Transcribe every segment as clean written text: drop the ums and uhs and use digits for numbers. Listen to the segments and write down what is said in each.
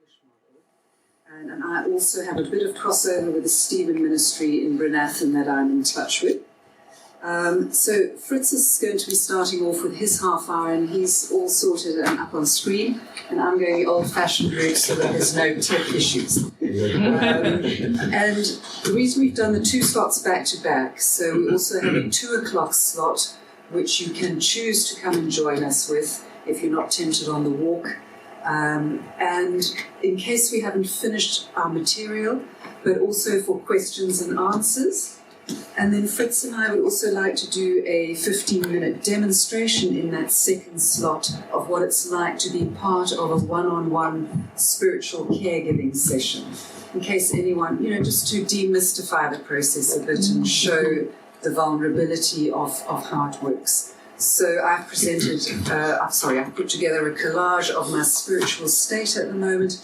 Scottish model. And I also have a bit of crossover with the Stephen Ministry in Brenathan that I'm in touch with. So Fritz is going to be starting off with his half hour, and he's all sorted and up on screen, and I'm going the old-fashioned route so that there's no tech issues. And the reason we've done the two slots back-to-back, so we also have a 2 o'clock slot, which you can choose to come and join us with if you're not tempted on the walk. And in case we haven't finished our material, but also for questions and answers. And then Fritz and I would also like to do a 15-minute demonstration in that second slot of what it's like to be part of a one-on-one spiritual caregiving session. In case anyone, just to demystify the process a bit and show the vulnerability of how it works. So I've put together a collage of my spiritual state at the moment.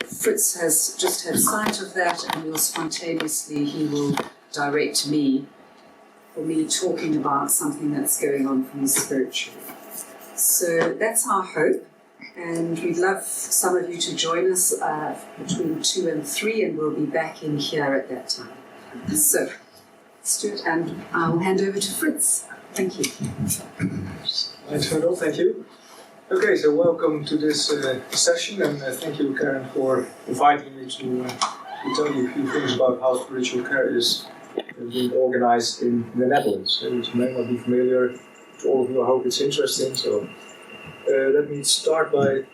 Fritz has just had sight of that, and he will direct me for me talking about something that's going on for me spiritually. So that's our hope, and we'd love some of you to join us between 2 and 3, and we'll be back in here at that time. So let's do it, and I'll hand over to Fritz. Thank you. Thanks, Myrtle. Thank you. Okay, so welcome to this session, and thank you, Karen, for inviting me to tell you a few things about how spiritual care is being organized in the Netherlands, which may not be familiar to all of you. I hope it's interesting. So let me start by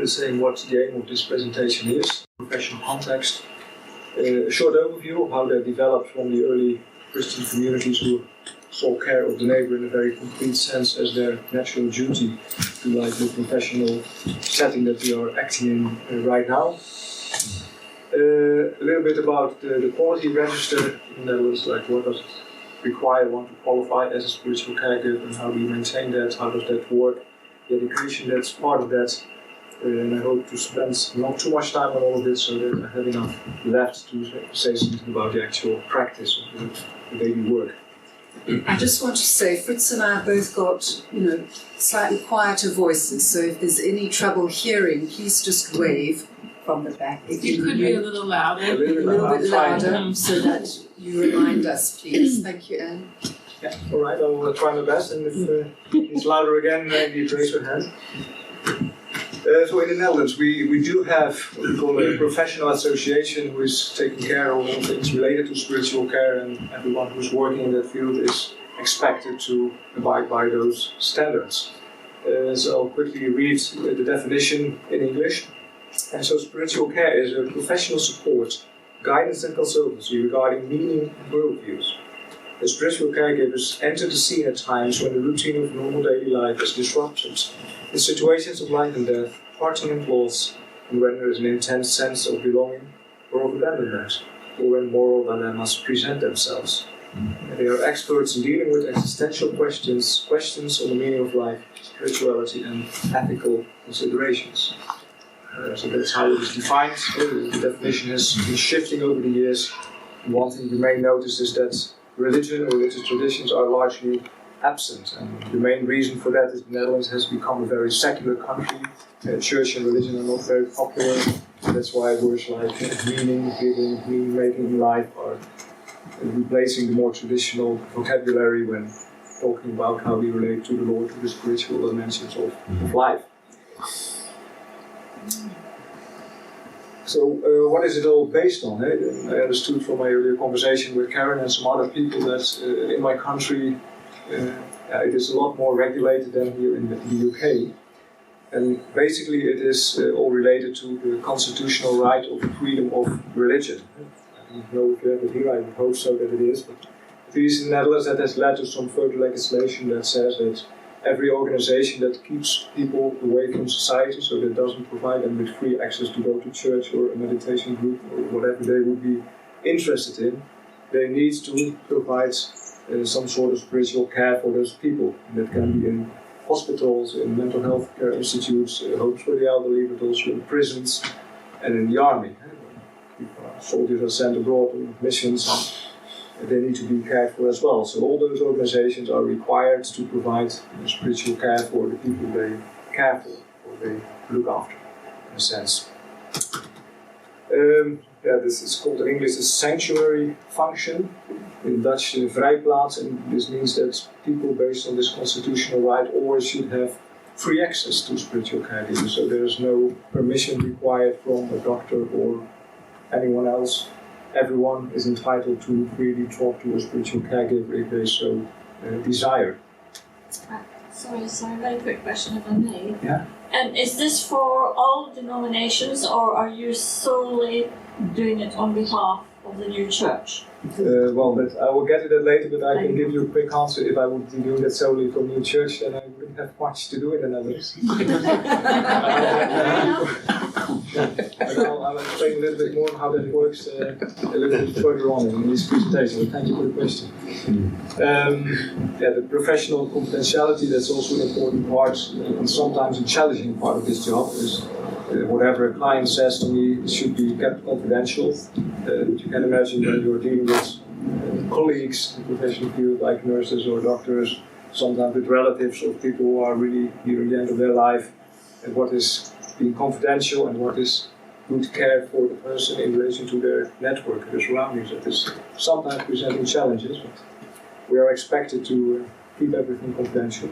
saying what the aim of this presentation is, professional context, a short overview of how that developed from the early Christian communities who saw care of the neighbor in a very concrete sense as their natural duty, to like the professional setting that we are acting in right now. A little bit about the quality register in the Netherlands, like what does it require one to qualify as a spiritual caregiver, and how do you maintain that, how does that work, the education that's part of that, and I hope to spend not too much time on all of this so that I have enough left to say something about the actual practice of the daily work. I just want to say, Fritz and I have both got, slightly quieter voices, so if there's any trouble hearing, please just wave from the back. If you could be a little louder. A little bit louder, so that you remind us, please. Thank you, Anne. Yeah, all right, I will try my best, and if it's louder again, maybe raise your hand. So in the Netherlands, we do have what we call a professional association who is taking care of all things related to spiritual care, and everyone who's working in that field is expected to abide by those standards. So I'll quickly read the definition in English. And so spiritual care is a professional support, guidance and consultancy regarding meaning and worldviews. The spiritual caregivers enter the scene at times when the routine of normal daily life is disrupted. In situations of life and death, parting and loss, and when there is an intense sense of belonging or of abandonment, or when moral dilemmas present themselves. They are experts in dealing with existential questions on the meaning of life, spirituality, and ethical considerations. So that's how it is defined. The definition has been shifting over the years. One thing you may notice is that religion or religious traditions are largely absent, and the main reason for that is the Netherlands has become a very secular country. Church and religion are not very popular. That's why words like meaning giving, meaning making in life are replacing the more traditional vocabulary when talking about how we relate to the Lord, to the spiritual dimensions of life. So what is it all based on? I understood from my earlier conversation with Karen and some other people that in my country it is a lot more regulated than here in the UK. And basically it is all related to the constitutional right of freedom of religion. I don't know if you have it here, I hope so that it is. But at least in the Netherlands that has led to some further legislation that says that every organization that keeps people away from society, so that doesn't provide them with free access to go to church or a meditation group or whatever they would be interested in, they need to provide some sort of spiritual care for those people. And that can be in hospitals, in mental health care institutes, homes for the elderly, but also in prisons and in the army. Soldiers are sent abroad on missions, and they need to be cared for as well. So all those organizations are required to provide spiritual care for the people they care for, or they look after, in a sense. This is called in English a sanctuary function. In Dutch, vrijplaats, and this means that people, based on this constitutional right, always should have free access to spiritual caregivers. So there is no permission required from a doctor or anyone else. Everyone is entitled to really talk to a spiritual caregiver if they so desire. Sorry, very quick question if I may. Yeah. And is this for all denominations, or are you solely doing it on behalf of the new church? But I will get to that later, but I can give you a quick answer. If I would be doing that solely for new church, then I wouldn't have much to do in the Netherlands. I'll explain a little bit more how that works a little bit further on in this presentation. But thank you for the question. The professional confidentiality, that's also an important part and sometimes a challenging part of this job. Is whatever a client says to me should be kept confidential. But you can imagine when you're dealing with colleagues in the professional field like nurses or doctors, sometimes with relatives of people who are really nearing the end of their life, and what is being confidential and what is good care for the person in relation to their network and their surroundings. That is sometimes presenting challenges, but we are expected to keep everything confidential.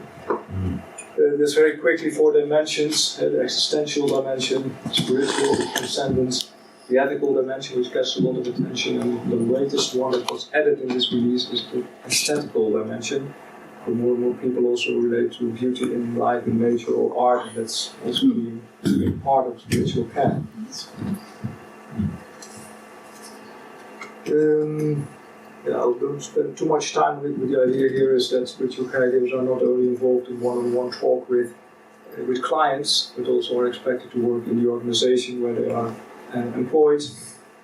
There's very quickly 4 dimensions: the existential dimension, spiritual, the transcendence, the ethical dimension, which gets a lot of attention, and the latest one that was added in this release is the aesthetical dimension. More and more people also relate to beauty in life, in nature, or art, and that's also being part of spiritual care. I don't spend too much time with the idea here is that spiritual caregivers are not only involved in one-on-one talk with clients, but also are expected to work in the organization where they are employed,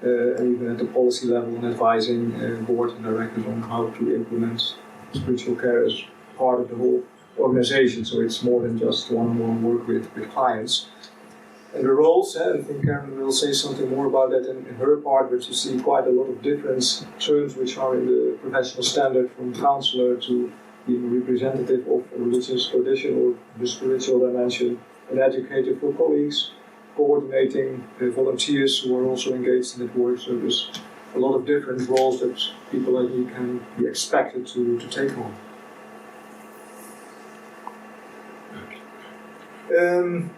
and even at the policy level and advising board and directors on how to implement spiritual care as part of the whole organization. So it's more than just one-on-one work with clients. And the roles, I think Karen will say something more about that in her part, but you see quite a lot of different terms which are in the professional standard, from counselor to being a representative of a religious tradition or the spiritual dimension, an educator for colleagues, coordinating volunteers who are also engaged in that work. So there's a lot of different roles that people like me can be expected to take on.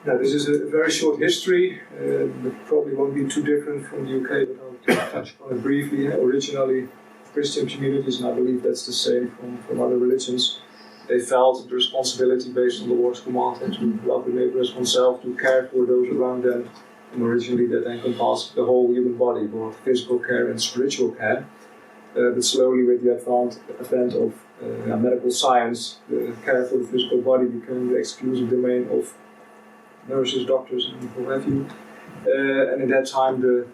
Now this is a very short history. It probably won't be too different from the UK, but I'll touch on it briefly. Originally, Christian communities, and I believe that's the same from other religions, they felt the responsibility based on the Lord's command and to love the neighbor as oneself, to care for those around them. And originally that encompassed the whole human body, both physical care and spiritual care. But slowly, with the advent of medical science, the care for the physical body became the exclusive domain of nurses, doctors, and what have you. And at that time, the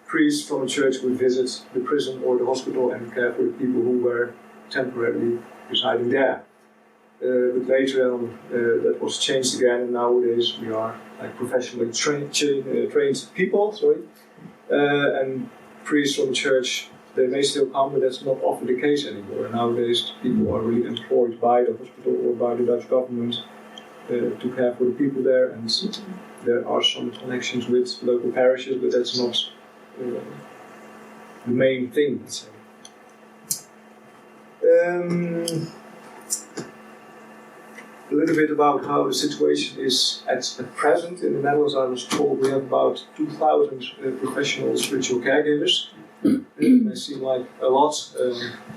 priests from a church would visit the prison or the hospital and care for the people who were temporarily residing there. But later on, that was changed again, and nowadays we are like professionally trained people. And priests from the church, they may still come, but that's not often the case anymore. Nowadays, people are really employed by the hospital or by the Dutch government to care for the people there, and there are some connections with local parishes, but that's not the main thing, let's say. A little bit about how the situation is at present in the Netherlands. I was told we have about 2,000 professional spiritual caregivers. It may seem like a lot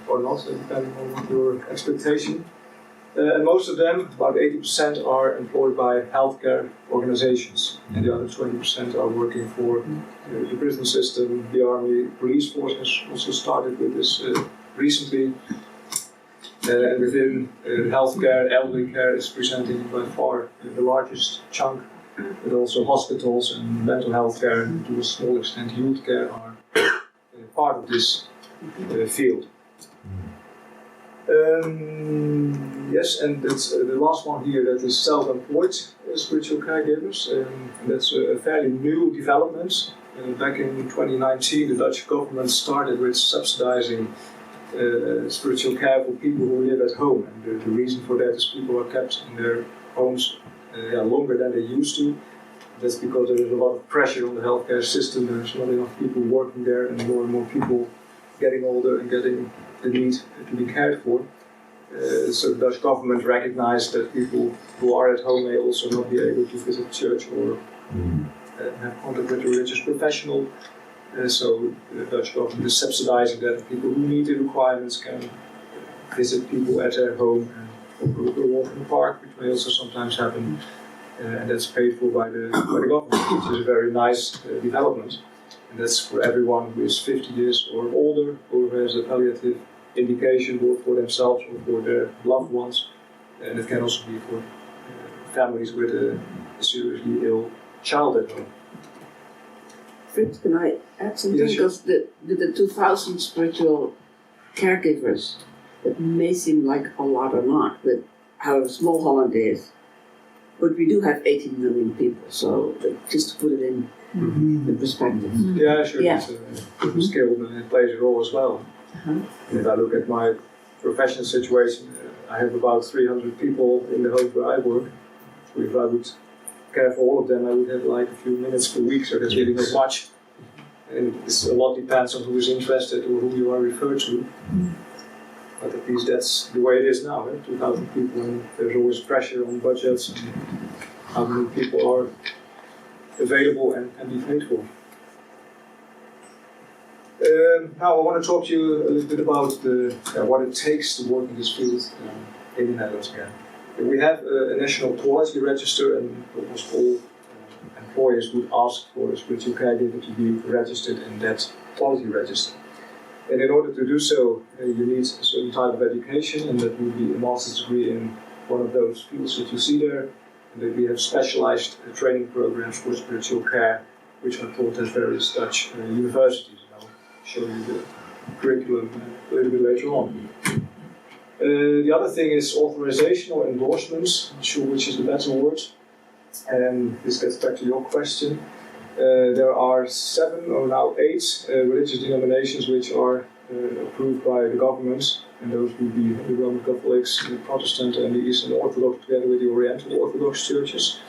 or not, depending on your expectation. And most of them, about 80%, are employed by healthcare organizations, and the other 20% are working for the prison system. The army police force has also started with this recently. And within healthcare, elderly care is presenting by far the largest chunk, but also hospitals and mental health care, and to a small extent youth care, are part of this field. Yes, and that's the last one here, that is self-employed spiritual caregivers. That's a fairly new development. Back in 2019, the Dutch government started with subsidizing spiritual care for people who live at home. And the reason for that is people are kept in their homes longer than they used to. That's because there is a lot of pressure on the healthcare system. There's not enough people working there, and more people getting older and getting the need to be cared for. So the Dutch government recognized that people who are at home may also not be able to visit church or have contact with a religious professional. So the Dutch government is subsidizing that people who meet the requirements can visit people at their home and go for a walk in the park, which may also sometimes happen. And that's paid for by the government, which is a very nice development. And that's for everyone who is 50 years or older, or who has a palliative indication both for themselves or for their loved ones. And it can also be for families with a seriously ill child at home. Fritz, can I add something? Yes, sure. Because with the 2,000 spiritual caregivers, it may seem like a lot or not, but how small Holland is. But we do have 18 million people, so just to put it in perspective. Yeah, sure. Yeah. It's a skill that plays a role as well. And if I look at my professional situation, I have about 300 people in the home where I work. So if I would care for all of them, I would have like a few minutes per week, so that's really not much. And a lot depends on who is interested or who you are referred to. But at least that's the way it is now, 2,000 people, and there's always pressure on budgets and how many people are available and can be paid for. Now I want to talk to you a little bit about what it takes to work in this field in the Netherlands again. We have a national quality register, and almost all employers would ask for a spiritual caregiver to be registered in that quality register. And in order to do so, you need a certain type of education, and that would be a master's degree in one of those fields that you see there. And that we have specialized training programs for spiritual care, which are taught at various Dutch universities. And I'll show you the curriculum a little bit later on. The other thing is authorization or endorsements. I'm not sure which is the better word. And this gets back to your question. There are 7 or now 8 religious denominations which are approved by the government, and those would be the Roman Catholics, the Protestant, and the Eastern Orthodox, together with the Oriental Orthodox churches.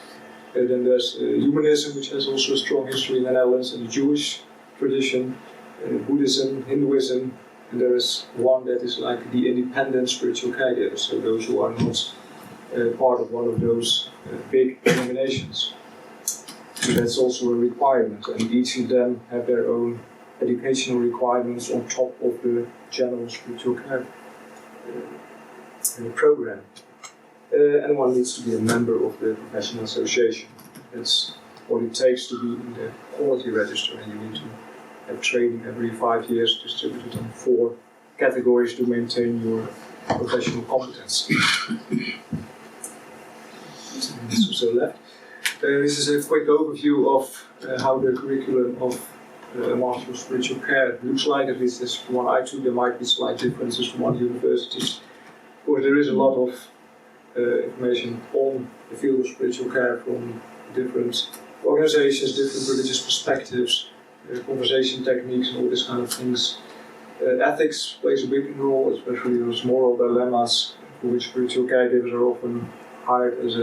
Then there's Humanism, which has also a strong history in the Netherlands, and the Jewish tradition, Buddhism, Hinduism, and there is one that is like the independent spiritual caregivers, so those who are not part of one of those big denominations. So that's also a requirement, and each of them have their own educational requirements on top of the general spiritual care program. And one needs to be a member of the professional association. That's what it takes to be in the quality register, and you need to have training every 5 years distributed on 4 categories to maintain your professional competence. So left. This is a quick overview of how the curriculum of Master of Spiritual Care looks like. At least this one I took. There might be slight differences from other universities. Of course, there is a lot of information on the field of spiritual care from different organizations, different religious perspectives, conversation techniques, and all these kind of things. Ethics plays a big role, especially those moral dilemmas for which spiritual caregivers are often hired as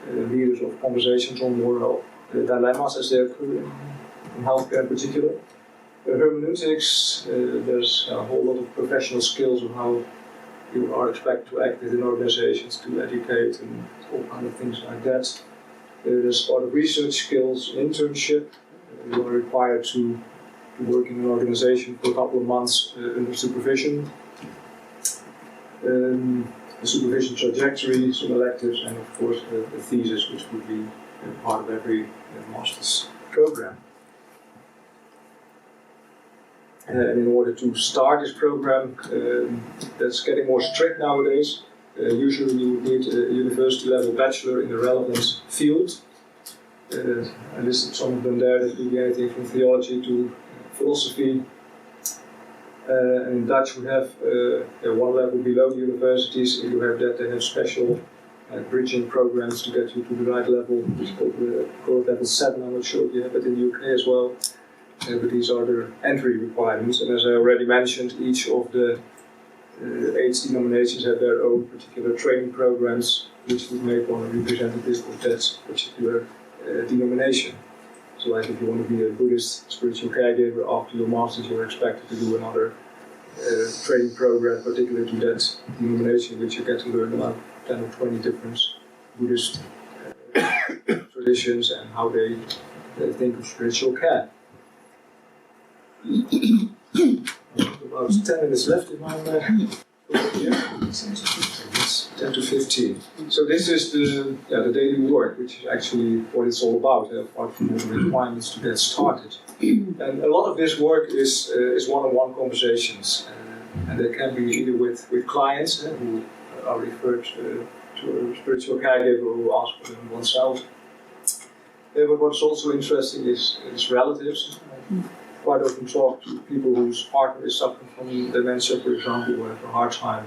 leaders of conversations on moral dilemmas as they occur in healthcare in particular. Hermeneutics, there's a whole lot of professional skills on how you are expected to act within organizations, to educate, and all kind of things like that. There's a lot of research skills, internship. You are required to work in an organization for a couple of months under supervision. The supervision trajectory, some electives, and of course the thesis, which would be part of every master's program. And in order to start this program, that's getting more strict nowadays. Usually you would need a university level bachelor in a relevant field. I listed some of them there. That could be anything from theology to philosophy. And in Dutch we have one level below the universities. You have that they have special bridging programs to get you to the right level. It's called level 7. I'm not sure if you have it in the UK as well. But these are the entry requirements. And as I already mentioned, each of the 8 denominations have their own particular training programs, which would make one a representative of that particular denomination. So like if you want to be a Buddhist spiritual caregiver after your masters, you're expected to do another training program particular to that denomination, which you get to learn about 10 or 20 different Buddhist traditions and how they think of spiritual care. About 10 minutes left in my it's 10 to 15. So this is the daily work, which is actually what it's all about, apart from all the requirements to get started. And a lot of this work is one-on-one conversations, and they can be either with clients who are referred to a spiritual caregiver who asks for them oneself. But what's also interesting is relatives. Quite often talk to people whose partner is suffering from dementia, for example, who have a hard time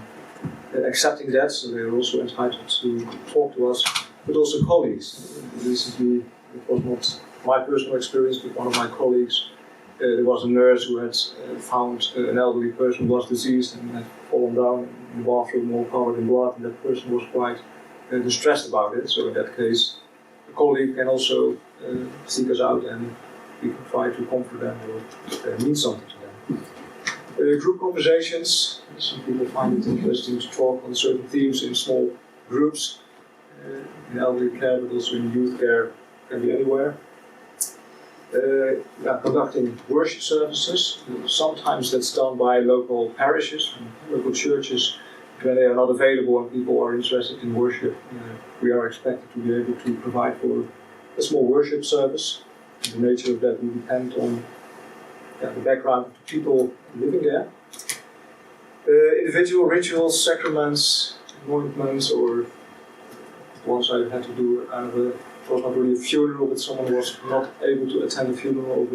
accepting that, so they're also entitled to talk to us, but also colleagues. Recently, it was not my personal experience, but one of my colleagues, there was a nurse who had found an elderly person who was deceased and had fallen down in the bathroom all covered in blood, and that person was quite distressed about it. So in that case, a colleague can also seek us out and we can try to comfort them or mean something to them. Group conversations, some people find it interesting to talk on certain themes in small groups. In elderly care, but also in youth care, can be anywhere. Conducting worship services. Sometimes that's done by local parishes, local churches. When they are not available and people are interested in worship, we are expected to be able to provide for a small worship service. The nature of that will depend on the background of the people living there. Individual rituals, sacraments, anointments, or once I had to do it was not really a funeral, but someone was not able to attend a funeral of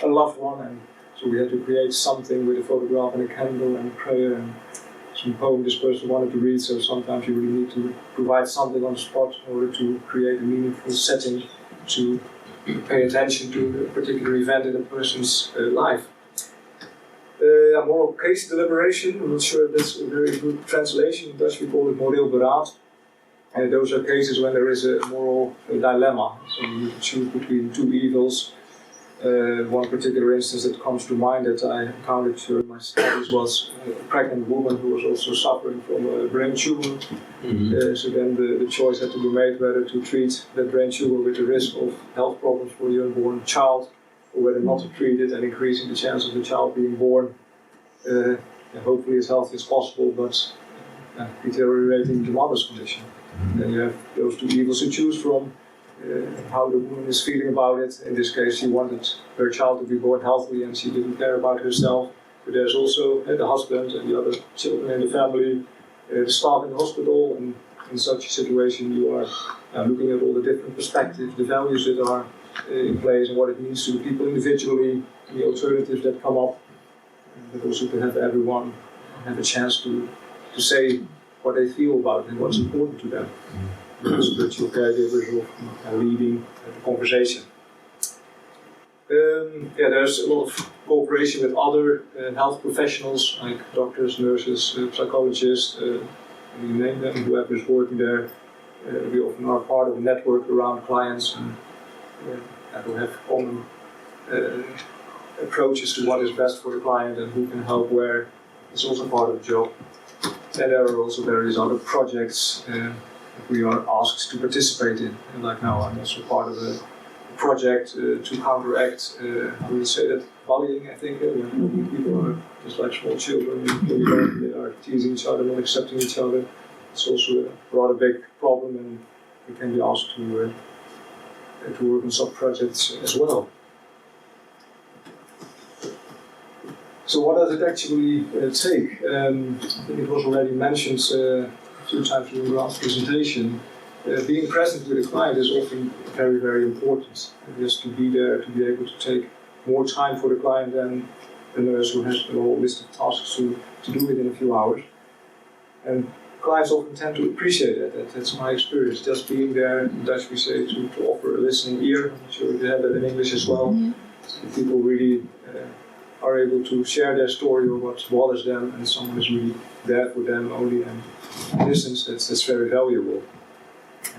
a loved one, and so we had to create something with a photograph and a candle and a prayer and some poem this person wanted to read. So sometimes you really need to provide something on the spot in order to create a meaningful setting to pay attention to a particular event in a person's life. Moral case deliberation, I'm not sure if that's a very good translation. In Dutch we call it moreel beraad. And those are cases when there is a moral dilemma. So you need to choose between two evils. One particular instance that comes to mind that I encountered during my studies was a pregnant woman who was also suffering from a brain tumor. So then the choice had to be made whether to treat that brain tumor with the risk of health problems for the unborn child, or whether not to treat it and increasing the chance of the child being born, hopefully as healthy as possible, but deteriorating the mother's condition. Then you have those two evils to choose from. How the woman is feeling about it. In this case, she wanted her child to be born healthy and she didn't care about herself. But there's also the husband and the other children in the family, the staff in the hospital, and in such a situation you are looking at all the different perspectives, the values that are in place and what it means to people individually, the alternatives that come up, but also to have everyone have a chance to say what they feel about it and what's important to them. Spiritual caregivers of leading the conversation. There's a lot of cooperation with other health professionals like doctors, nurses, psychologists, you name them, whoever is working there. We often are part of a network around clients and who have common approaches to what is best for the client and who can help where. It's also part of the job. And there are also various other projects we are asked to participate in. And like now I'm also part of a project to counteract, how do you say that, bullying, I think, when people are just like small children, they are teasing each other, not accepting each other. It's also a rather big problem and we can be asked to work on some projects as well. So what does it actually take? I think it was already mentioned a few times during Grant's presentation. Being present with the client is often very, very important. Just to be there, to be able to take more time for the client than the nurse who has a whole list of tasks to do it in a few hours. And clients often tend to appreciate that. That's my experience. Just being there, in Dutch we say to offer a listening ear. I'm not sure if you have that in English as well. So people really are able to share their story or what bothers them, and someone is really there for them only and listens. That's very valuable.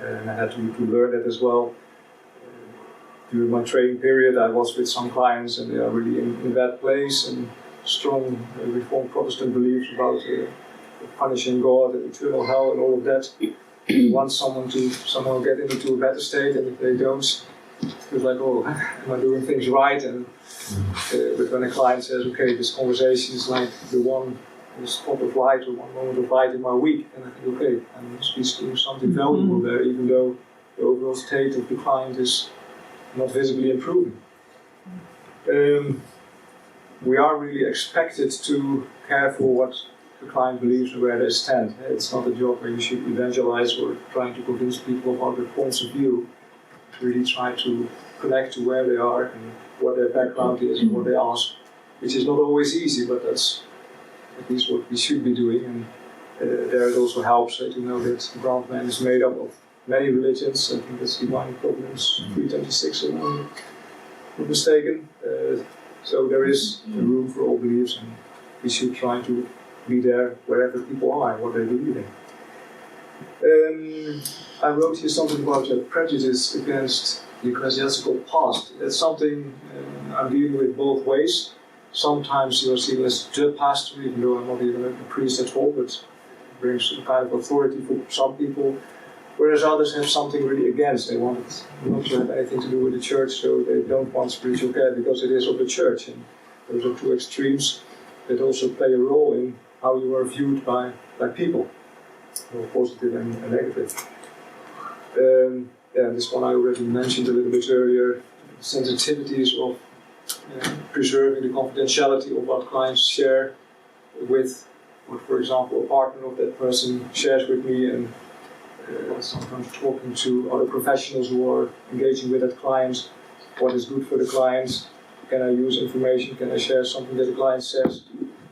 And I had to learn that as well. during my training period, I was with some clients, and they are really in that place and strong Reformed Protestant beliefs about punishing God, eternal hell, and all of that. You want someone to somehow get into a better state, and if they don't, it's like, oh, am I doing things right? And but when a client says, okay, this conversation is like the one spot of light or one moment of light in my week, and I think, okay, I must be doing something valuable there, even though the overall state of the client is not visibly improving. We are really expected to care for what the client believes and where they stand. It's not a job where you should evangelize or trying to convince people of other points of view. Really try to connect to where they are and what their background is and what they ask, which is not always easy, but that's at least what we should be doing. And there it also helps to know that the Grantman is made up of many religions. I think that's Divine Providence 326, if I'm not mistaken. So there is room for all beliefs, and we should try to be there wherever people are, what they believe in. I wrote here something about prejudice against the ecclesiastical past. That's something I'm dealing with both ways. Sometimes you are seen as the pastor, even though I'm not even a priest at all, but it brings some kind of authority for some people. Whereas others have something really against. They want it not to have anything to do with the church, so they don't want spiritual care because it is of the church. And those are two extremes that also play a role in how you are viewed by people, both positive and negative. This one I already mentioned a little bit earlier, sensitivities of preserving the confidentiality of what clients share with what, for example, a partner of that person shares with me, and sometimes talking to other professionals who are engaging with that client, what is good for the client, can I use information, can I share something that the client says,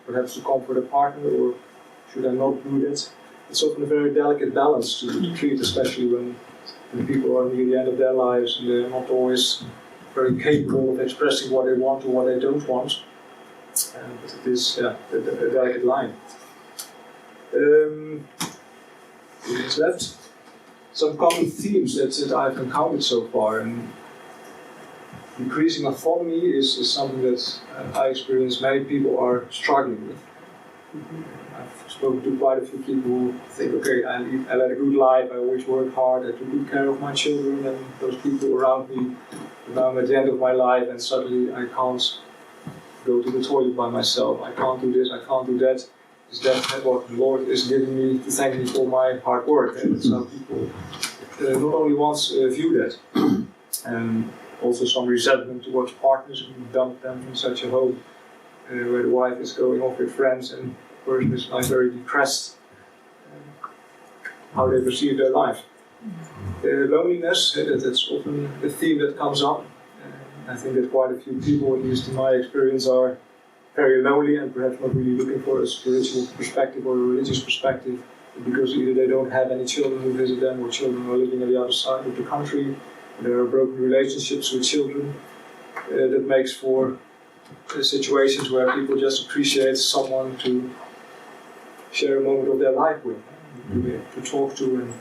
perhaps to comfort a partner, or should I not do that? It's often a very delicate balance to treat, especially when people are near the end of their lives and they're not always very capable of expressing what they want or what they don't want. But it is a delicate line. What's left? Some common themes that I've encountered so far. And increasing autonomy is something that I experience many people are struggling with. I've spoken to quite a few people who think, okay, I led a good life, I always work hard, I took good care of my children and those people around me. Now I'm at the end of my life and suddenly I can't go to the toilet by myself, I can't do this, I can't do that. Is that what the Lord is giving me to thank me for my hard work? And that's how people not only once view that, and also some resentment towards partners who dump them in such a home where the wife is going off with friends and the person is like very depressed, how they perceive their life. Loneliness, that's often a theme that comes up. I think that quite a few people, at least in my experience, are very lonely and perhaps not really looking for a spiritual perspective or a religious perspective, because either they don't have any children who visit them, or children are living on the other side of the country, there are broken relationships with children. That makes for situations where people just appreciate someone to share a moment of their life with, to talk to, and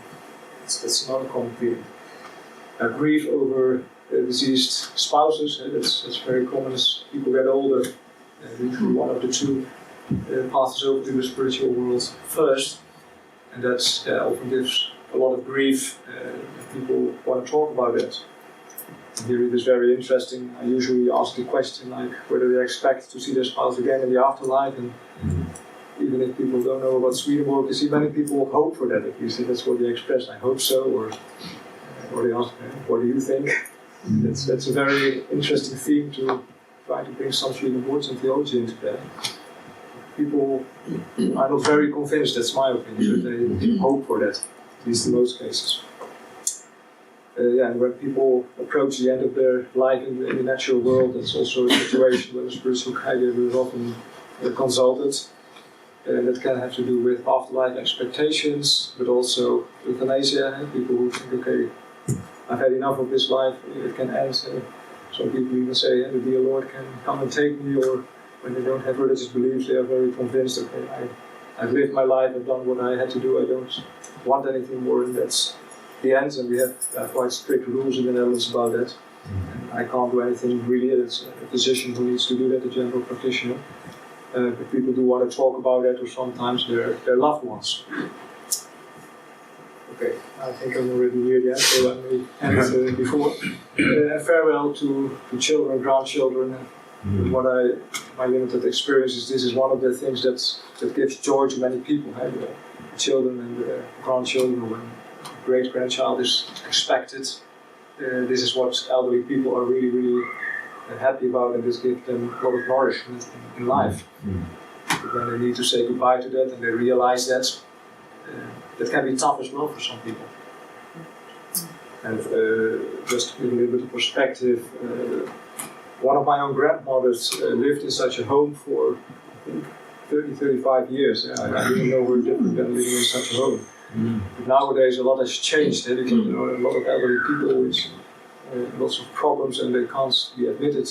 that's another common theme. Grief over deceased spouses, that's very common as people get older. Usually one of the two passes over to the spiritual world first, and that often gives a lot of grief. People want to talk about it. Here it is very interesting. I usually ask the question like whether they expect to see their spouse again in the afterlife, and even if people don't know about Swedenborg, you see many people hope for that. At least that's what they express. I hope so, or they ask, what do you think? That's a very interesting theme to try to bring some Swedenborgian theology into that. People are not very convinced, that's my opinion, that they hope for that, at least in most cases. And when people approach the end of their life in the natural world, that's also a situation when a spiritual caregiver is often consulted. And that can have to do with afterlife expectations, but also euthanasia. People who think, okay, I've had enough of this life, it can end. Some people even say, the dear Lord can come and take me, or when they don't have religious beliefs, they are very convinced, okay, I've lived my life, I've done what I had to do, I don't want anything more, and that's the end. And we have quite strict rules in the Netherlands about that. And I can't do anything really. It's a physician who needs to do that, the general practitioner. But people do want to talk about that, or sometimes their loved ones. Okay, I think I'm already near the end, so let me end it before. Farewell to children, grandchildren. My limited experience is this is one of the things that gives joy to many people. Children and grandchildren, when great grandchild is expected. This is what elderly people are really, really happy about, and this gives them a lot of nourishment in life. But when they need to say goodbye to that and they realize that, that can be tough as well for some people. And just to give a little bit of perspective, one of my own grandmothers lived in such a home for, I think, 30-35 years. I didn't know we're different than living in such a home. But nowadays a lot has changed, because a lot of elderly people with lots of problems and they can't be admitted.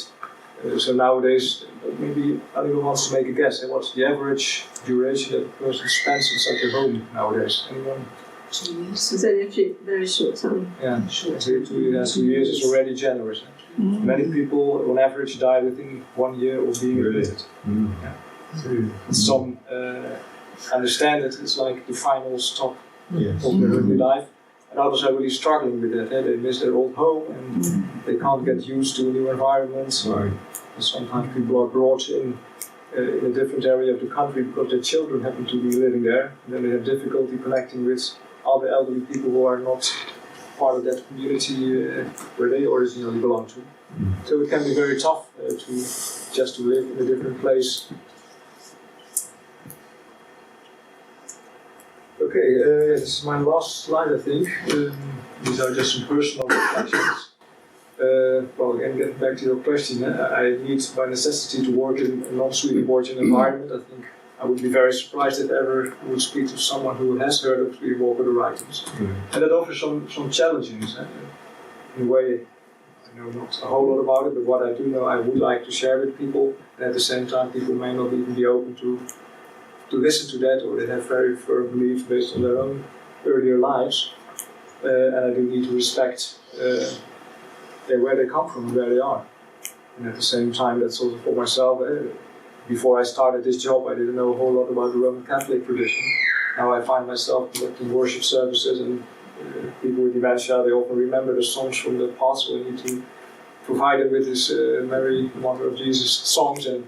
So nowadays, maybe anyone wants to make a guess. What's the average duration that a person spends in such a home nowadays? Anyone? 2 years. It's only a very short time. Yeah, 2 years is already generous. Many people, on average, die within 1 year of being admitted. Some understand that it's like the final stop of their early life, and others are really struggling with that. They miss their old home and they can't get used to a new environment. And sometimes people are brought in a different area of the country because their children happen to be living there, and then they have difficulty connecting with other elderly people who are not part of that community where they originally belong to. So it can be very tough to live in a different place. Okay, this is my last slide, I think. These are just some personal reflections. Well, again, getting back to your question, I need by necessity to work in a non-Swedenborgian environment. I think I would be very surprised if ever I would speak to someone who has heard of Swedenborger writings. And that offers some challenges. In a way, I know not a whole lot about it, but what I do know I would like to share with people. And at the same time, people may not even be open to listen to that, or they have very firm beliefs based on their own earlier lives. And I do need to respect where they come from and where they are. And at the same time, that's also for myself. Before I started this job, I didn't know a whole lot about the Roman Catholic tradition. Now I find myself conducting worship services, and people with dementia, they often remember the songs from the past, so I need to provide them with this Mary, Mother of Jesus songs, and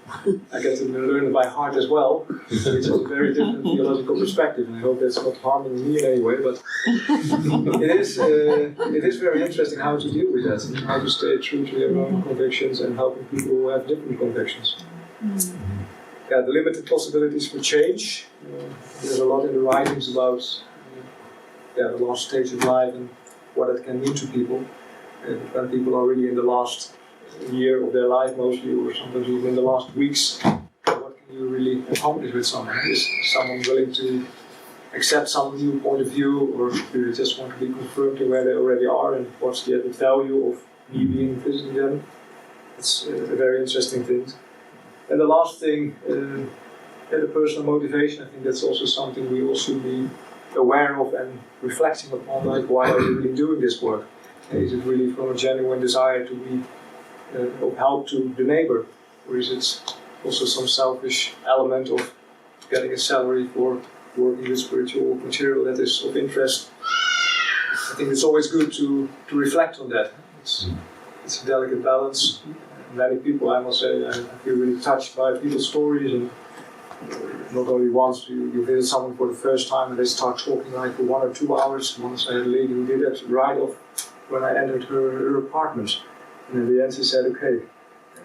I get to learn it by heart as well, which is a very different theological perspective, and I hope that's not harming me in any way, but it is very interesting how to deal with that, and how to stay true to your own convictions and helping people who have different convictions. Yeah, the limited possibilities for change. There's a lot in the writings about the last stage of life and what it can mean to people. When people are really in the last year of their life mostly, or sometimes even in the last weeks, what can you really accomplish with someone? Is someone willing to accept some new point of view, or do you just want to be confirmed to where they already are, and what's the added value of me being visiting them? It's a very interesting thing. And the last thing, the personal motivation, I think that's also something we all should be aware of and reflecting upon, like, why are you really doing this work? Is it really from a genuine desire to be of help to the neighbor? Or is it also some selfish element of getting a salary for working with spiritual material that is of interest? I think it's always good to reflect on that. It's a delicate balance. Many people, I must say, I feel really touched by people's stories, and not only once you visit someone for the first time and they start talking like for 1 or 2 hours. Once I had a lady who did that right off when I entered her apartment, and in the end she said, okay,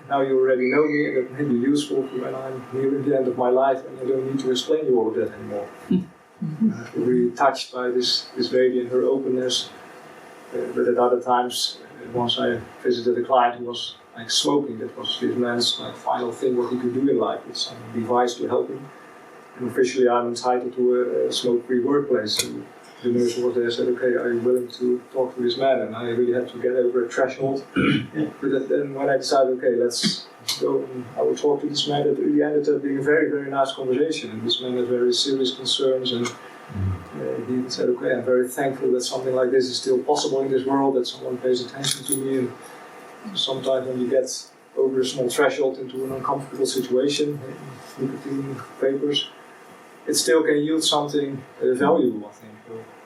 now you already know me, and that may be useful for when I'm nearing the end of my life and I don't need to explain you all of that anymore. I feel really touched by this lady and her openness, but at other times, once I visited a client who was like smoking, that was this man's like final thing what he could do in life, with some device to help him. And officially I'm entitled to a smoke-free workplace. And the nurse was there, said, okay, are you willing to talk to this man? And I really had to get over a threshold. But then when I decided, okay, let's go, and I will talk to this man, it really ended up being a very, very nice conversation. And this man had very serious concerns, and he said, okay, I'm very thankful that something like this is still possible in this world, that someone pays attention to me. And sometimes when you get over a small threshold into an uncomfortable situation, nicotine vapors, it still can yield something valuable, I think.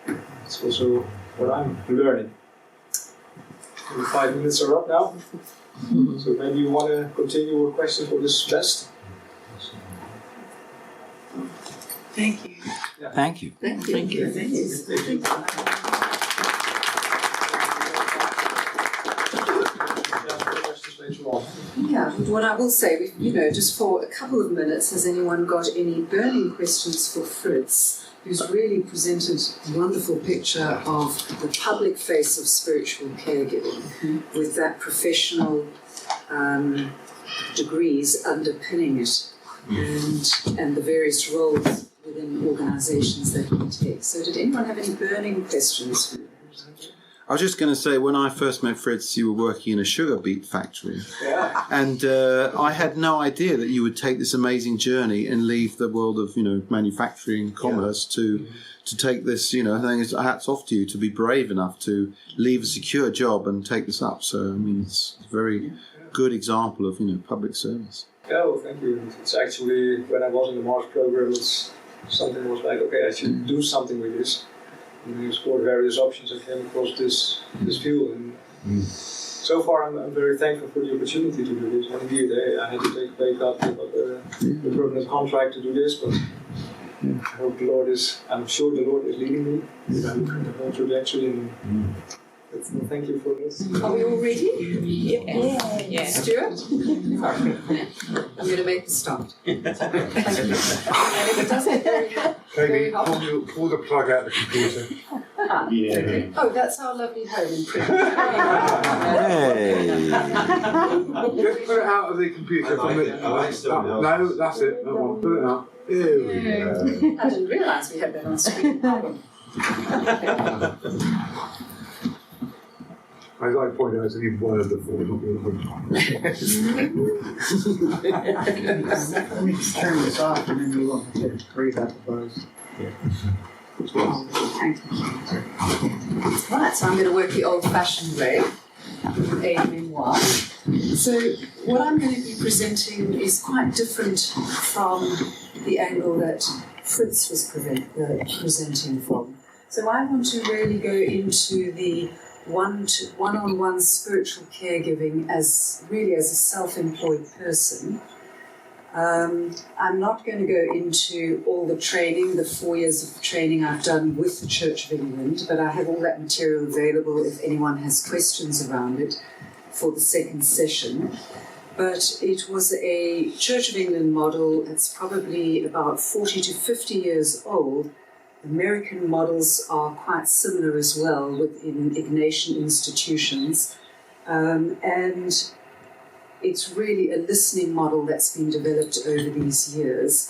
So it's also what I'm learning. The 5 minutes are up now, so maybe you want to continue with questions for this best? Thank you. Yeah. Thank you. Thank you. Thank you. Thank you. Thank you. Questions later on. Yeah, what I will say, just for a couple of minutes, has anyone got any burning questions for Fritz, who's really presented a wonderful picture of the public face of spiritual caregiving with that professional degrees underpinning it and the various roles within organisations that we take. So did anyone have any burning questions? I was just going to say, when I first met Fritz, you were working in a sugar beet factory. Yeah. And I had no idea that you would take this amazing journey and leave the world of, manufacturing, commerce to take this, I think it's hats off to you to be brave enough to leave a secure job and take this up. So, I mean, it's a very good example of, public service. Yeah, well, thank you. It's actually, when I was in the Mars program, it's something was like, okay, I should do something with this. And I explored various options. I came across this field, and so far I'm very thankful for the opportunity to do this. And indeed, I had to take a pay cut, the permanent contract to do this, but I hope I'm sure the Lord is leading me in the whole trajectory. And thank you for this. Are we all ready? Yeah. Stuart? Sorry. I'm going to make the start. And if it doesn't very hot. Pull the plug out of the computer. Okay. Oh, that's our lovely home in print. Hey! Just put it out of the computer for me. No, that's it. That one. Put it out. Here we go. I didn't realise we had that on screen. I'd like to point out it's only one of the four, not the Let me just turn this off and then you want to breathe out the buzz. Right, so I'm going to work the old-fashioned way with a memoir. So what I'm going to be presenting is quite different from the angle that Fritz was presenting from. So I want to really go into the one-on-one spiritual caregiving as a self-employed person. I'm not going to go into all the training, the 4 years of training I've done with the Church of England, but I have all that material available if anyone has questions around it for the second session. But it was a Church of England model. It's probably about 40 to 50 years old. American models are quite similar as well within Ignatian institutions. And it's really a listening model that's been developed over these years.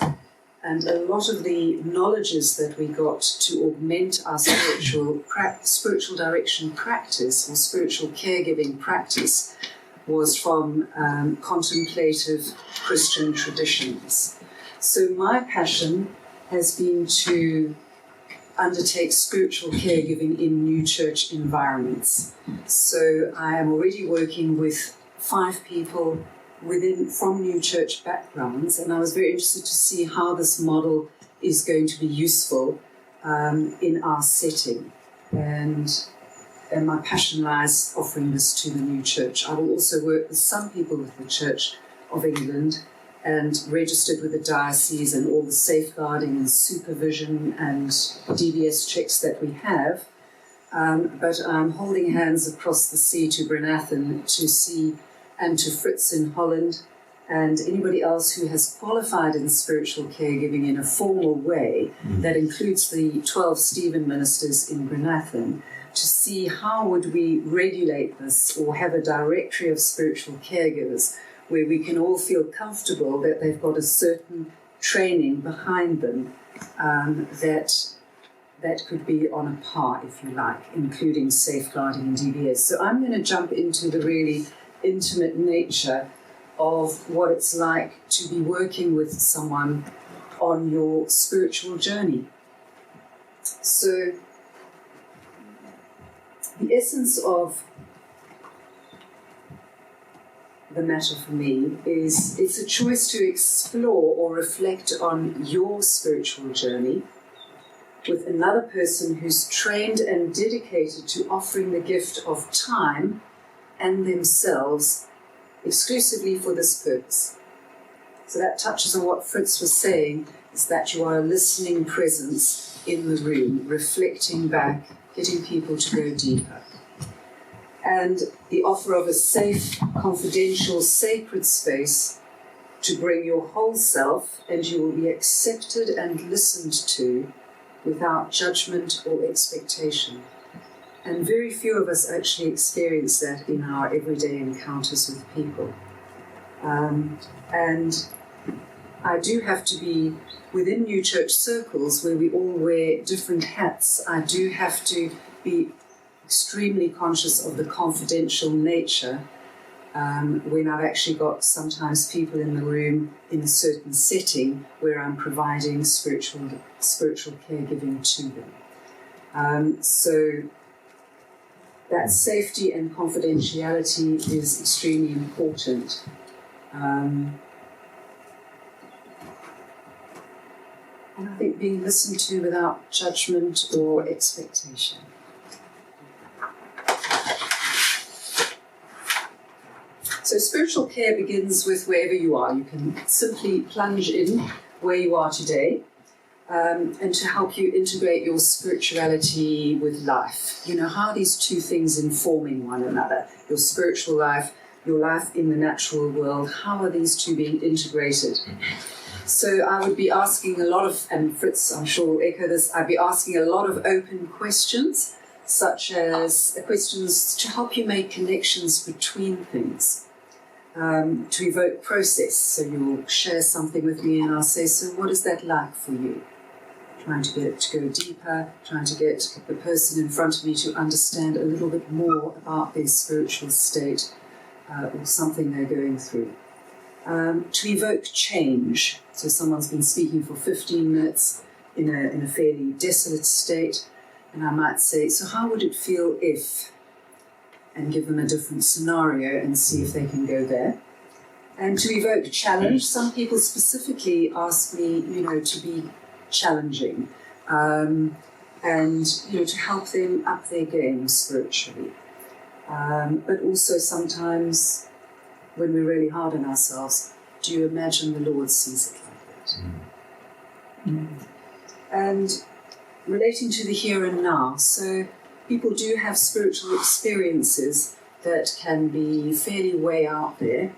And a lot of the knowledges that we got to augment our spiritual direction practice or spiritual caregiving practice was from contemplative Christian traditions. So my passion has been to undertake spiritual caregiving in new church environments. So I am already working with 5 people from new church backgrounds, and I was very interested to see how this model is going to be useful in our setting. And my passion lies offering this to the new church. I will also work with some people with the Church of England and registered with the diocese and all the safeguarding and supervision and DBS checks that we have. But I'm holding hands across the sea to Brenathan to see, and to Fritz in Holland, and anybody else who has qualified in spiritual caregiving in a formal way, that includes the 12 Stephen ministers in Brenathan, to see how would we regulate this or have a directory of spiritual caregivers where we can all feel comfortable that they've got a certain training behind them that could be on a par, if you like, including safeguarding and DBS. So I'm going to jump into the really intimate nature of what it's like to be working with someone on your spiritual journey. So the essence of the matter for me is it's a choice to explore or reflect on your spiritual journey with another person who's trained and dedicated to offering the gift of time and themselves exclusively for this purpose. So that touches on what Fritz was saying, is that you are a listening presence in the room, reflecting back, getting people to go deeper. And the offer of a safe, confidential, sacred space to bring your whole self, and you will be accepted and listened to without judgment or expectation. And very few of us actually experience that in our everyday encounters with people. And I do have to be within New Church circles where we all wear different hats. I do have to be extremely conscious of the confidential nature when I've actually got sometimes people in the room in a certain setting where I'm providing spiritual caregiving to them. So that safety and confidentiality is extremely important. And I think being listened to without judgment or expectation. So spiritual care begins with wherever you are. You can simply plunge in where you are today and to help you integrate your spirituality with life. You know, how are these two things informing one another? Your spiritual life, your life in the natural world, how are these two being integrated? So I would be asking a lot of, and Fritz I'm sure will echo this, I'd be asking a lot of open questions, such as questions to help you make connections between things. To evoke process. So you'll share something with me and I'll say, so what is that like for you? Trying to get it to go deeper, trying to get the person in front of me to understand a little bit more about their spiritual state or something they're going through. To evoke change. So someone's been speaking for 15 minutes in a fairly desolate state, and I might say, so how would it feel if? And give them a different scenario and see if they can go there. And to evoke challenge, some people specifically ask me, you know, to be challenging and, you know, to help them up their game spiritually. But also sometimes when we're really hard on ourselves, do you imagine the Lord sees it like that? And relating to the here and now, so people do have spiritual experiences that can be fairly way out there,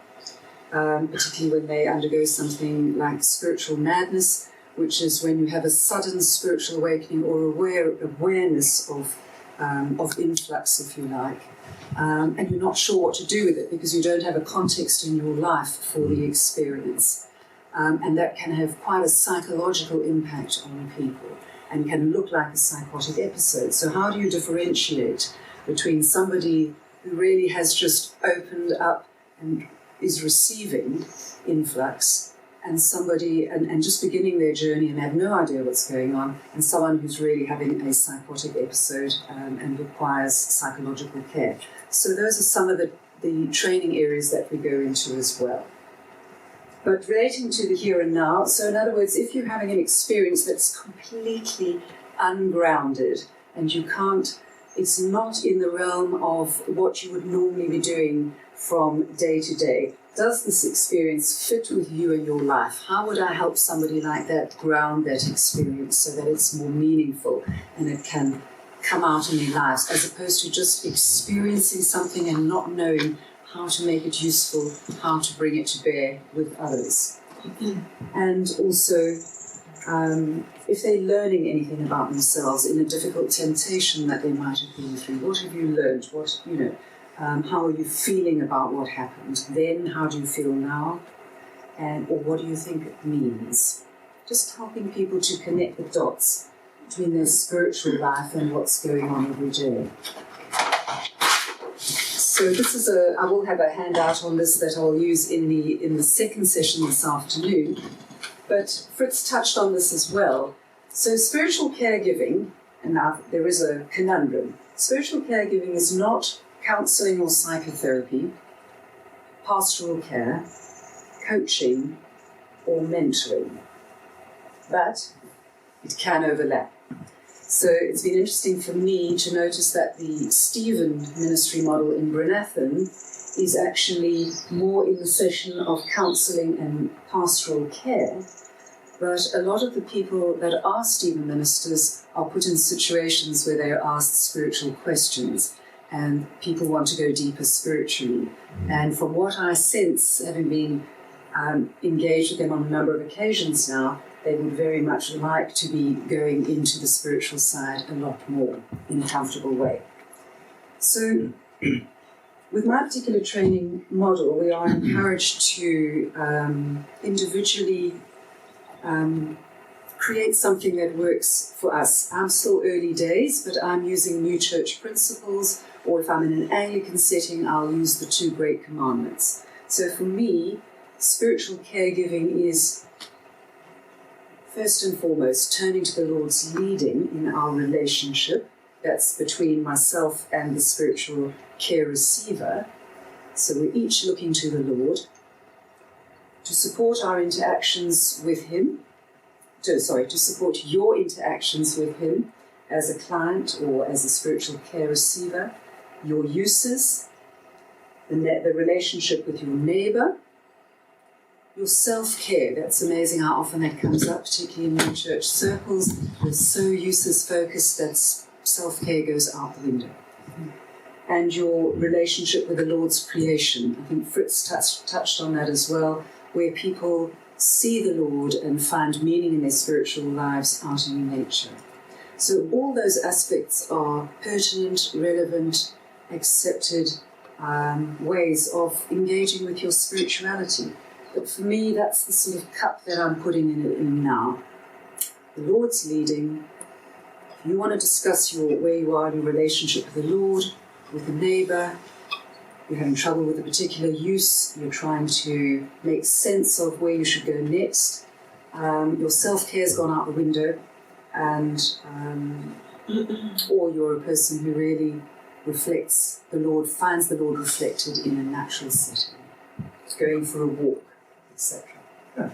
particularly when they undergo something like spiritual madness, which is when you have a sudden spiritual awakening or awareness of influx, if you like, and you're not sure what to do with it because you don't have a context in your life for the experience. And that can have quite a psychological impact on people and can look like a psychotic episode. So how do you differentiate between somebody who really has just opened up and is receiving influx and somebody and just beginning their journey and have no idea what's going on, and someone who's really having a psychotic episode and requires psychological care? So those are some of the training areas that we go into as well. But relating to the here and now, so in other words, if you're having an experience that's completely ungrounded and you can't, it's not in the realm of what you would normally be doing from day to day, does this experience fit with you and your life? How would I help somebody like that ground that experience so that it's more meaningful and it can come out in their lives, as opposed to just experiencing something and not knowing how to make it useful, how to bring it to bear with others. And also, if they're learning anything about themselves in a difficult temptation that they might have been through, what have you learned? What, you know, how are you feeling about what happened? Then, how do you feel now? Or what do you think it means? Just helping people to connect the dots between their spiritual life and what's going on every day. So this is I will have a handout on this that I'll use in the second session this afternoon. But Fritz touched on this as well. So spiritual caregiving, and now there is a conundrum. Spiritual caregiving is not counselling or psychotherapy. pastoral care, coaching, or mentoring. But it can overlap. So it's been interesting for me to notice that the Stephen ministry model in Brynathan is actually more in the session of counselling and pastoral care. But a lot of the people that are Stephen ministers are put in situations where they are asked spiritual questions and people want to go deeper spiritually. And from what I sense, having been engaged with them on a number of occasions now, they would very much like to be going into the spiritual side a lot more in a comfortable way. So with my particular training model, we are encouraged to individually create something that works for us. I'm still early days, but I'm using New Church principles, or if I'm in an Anglican setting, I'll use the 2 Great Commandments. So for me, spiritual caregiving is first and foremost turning to the Lord's leading in our relationship. That's between myself and the spiritual care receiver. So we're each looking to the Lord to support our interactions with Him, to support your interactions with Him as a client or as a spiritual care receiver, your uses, the relationship with your neighbour, your self-care. That's amazing how often that comes up, particularly in New Church circles. We're so uses focused that self-care goes out the window. And your relationship with the Lord's creation. I think Fritz touched on that as well, where people see the Lord and find meaning in their spiritual lives out in nature. So all those aspects are pertinent, relevant, accepted ways of engaging with your spirituality. But for me, that's the sort of cup that I'm putting in now. The Lord's leading. If you want to discuss where you are in your relationship with the Lord, with a neighbour, you're having trouble with a particular use, you're trying to make sense of where you should go next, your self-care's gone out the window, and or you're a person who really reflects the Lord, finds the Lord reflected in a natural setting, going for a walk, etc.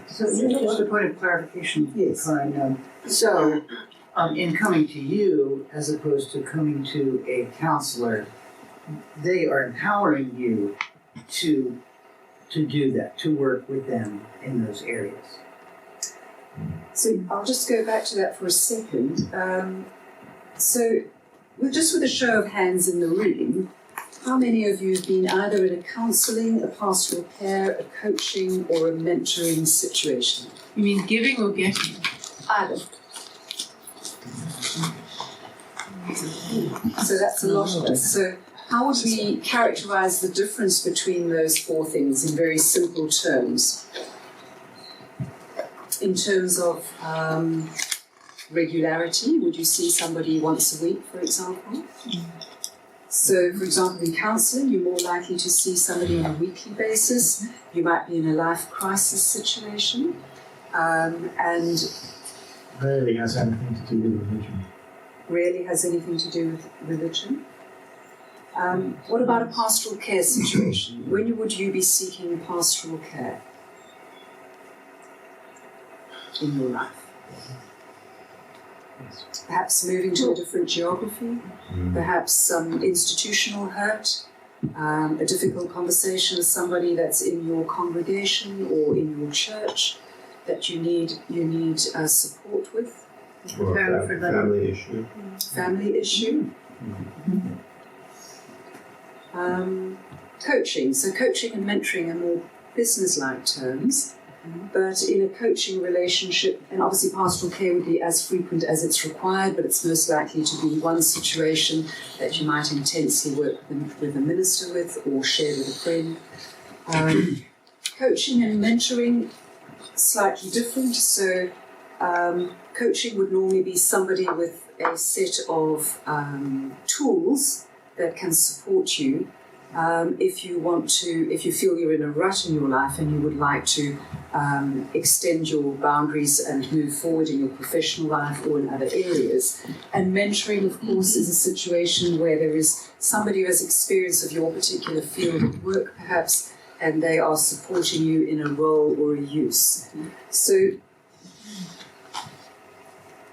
So just a point of clarification. Yes. Karen. So in coming to you, as opposed to coming to a counselor, they are empowering you to do that, to work with them in those areas. So I'll just go back to that for a second. Just with a show of hands in the room, how many of you have been either in a counselling, a pastoral care, a coaching, or a mentoring situation? You mean giving or getting? Either. So that's a lot of us. So how would we characterise the difference between those 4 things in very simple terms? In terms of regularity, would you see somebody once a week, for example? So, for example, in counselling, you're more likely to see somebody on a weekly basis. You might be in a life crisis situation. And Rarely has anything to do with religion. Rarely has anything to do with religion. What about a pastoral care situation? When would you be seeking pastoral care in your life? Perhaps moving to a different geography, perhaps some institutional hurt, a difficult conversation with somebody that's in your congregation or in your church that you need support with. Or a family issue. Family issue. Coaching. So coaching and mentoring are more business-like terms. But in a coaching relationship, and obviously pastoral care would be as frequent as it's required, but it's most likely to be one situation that you might intensely work with a minister with or share with a friend. Coaching and mentoring, slightly different. So coaching would normally be somebody with a set of tools that can support you. If you feel you're in a rut in your life and you would like to extend your boundaries and move forward in your professional life or in other areas. And mentoring, of course, is a situation where there is somebody who has experience of your particular field of work, perhaps, and they are supporting you in a role or a use. So